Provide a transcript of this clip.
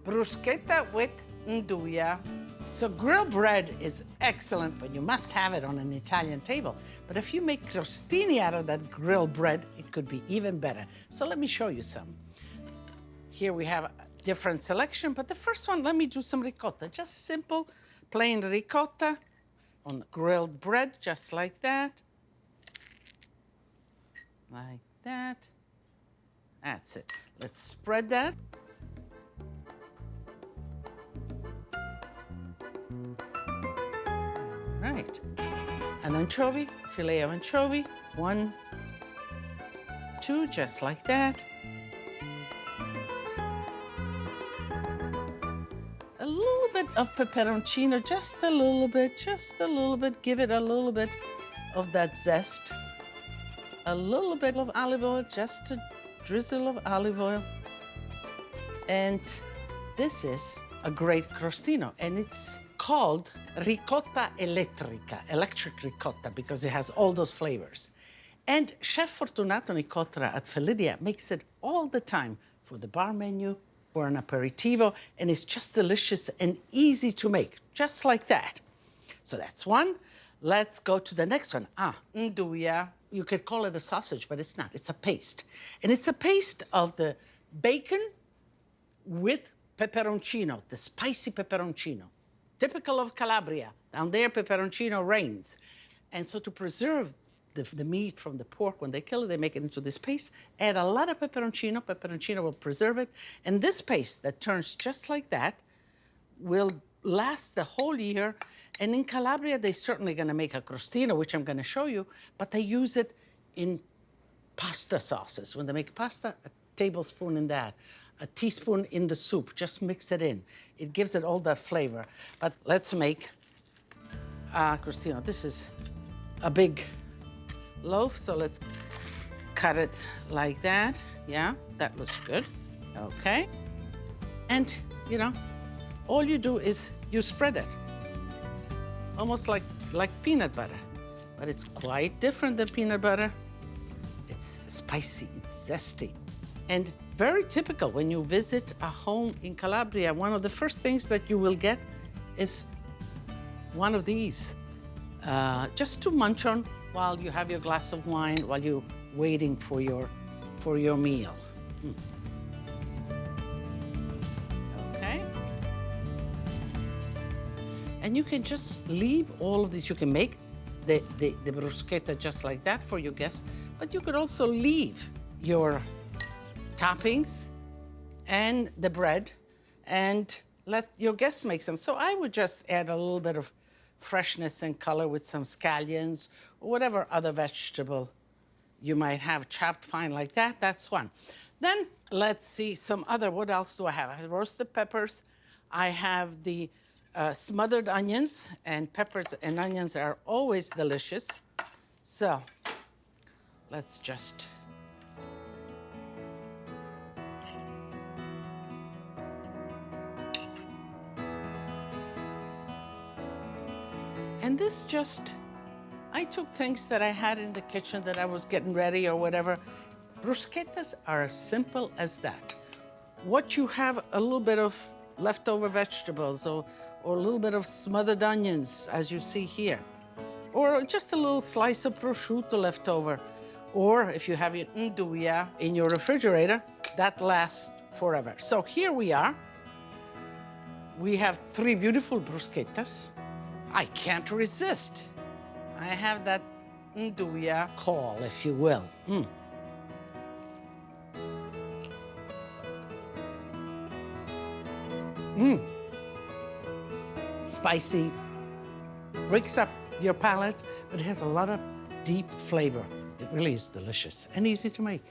bruschetta with Nduja. So grilled bread is excellent, but you must have it on an Italian table. But if you make crostini out of that grilled bread, it could be even better. So let me show you some. Here we have a different selection, but the first one, let me do some ricotta. Just simple, plain ricotta on grilled bread, just like that. Like that. That's it. Let's spread that. Right. An anchovy, fillet of anchovy. 1, 2, just like that. A little bit of peperoncino, just a little bit, Give it a little bit of that zest. A little bit of olive oil, just a drizzle of olive oil. And this is a great crostino, and it's called ricotta elettrica, electric ricotta, because it has all those flavors. And Chef Fortunato Nicotra at Lidia makes it all the time for the bar menu or an aperitivo, and it's just delicious and easy to make, just like that. So that's one. Let's go to the next one. Nduja. You could call it a sausage, but it's not. It's a paste. And it's a paste of the bacon with peperoncino, the spicy peperoncino. Typical of Calabria. Down there, peperoncino reigns. And so to preserve the meat from the pork, when they kill it, they make it into this paste. Add a lot of peperoncino. Peperoncino will preserve it. And this paste that turns just like that will last the whole year. And in Calabria, they're certainly going to make a crostino, which I'm going to show you, but they use it in pasta sauces. When they make pasta, a tablespoon in that, a teaspoon in the soup, just mix it in. It gives it all that flavor. But let's make crostino. This is a big loaf, so let's cut it like that. Yeah, that looks good. Okay. And, you know, all you do is you spread it. Almost like peanut butter, but it's quite different than peanut butter. It's spicy, it's zesty, and very typical when you visit a home in Calabria. One of the first things that you will get is one of these, just to munch on while you have your glass of wine, while you're waiting for your meal. Okay. And you can just leave all of this. You can make the bruschetta just like that for your guests, but you could also leave your toppings and the bread and let your guests make some. So I would just add a little bit of freshness and color with some scallions or whatever other vegetable you might have chopped fine like that. That's one. Then let's see some other, what else do I have? I have roasted peppers. I have the smothered onions, and peppers and onions are always delicious. So let's just and this just, I took things that I had in the kitchen that I was getting ready or whatever. Bruschettas are as simple as that. What you have, a little bit of leftover vegetables or a little bit of smothered onions, as you see here, or just a little slice of prosciutto left over, or if you have your Nduja in your refrigerator, that lasts forever. So here we are. We have 3 beautiful bruschettas. I can't resist. I have that Nduja call, if you will. Spicy, breaks up your palate, but it has a lot of deep flavor. It really is delicious and easy to make.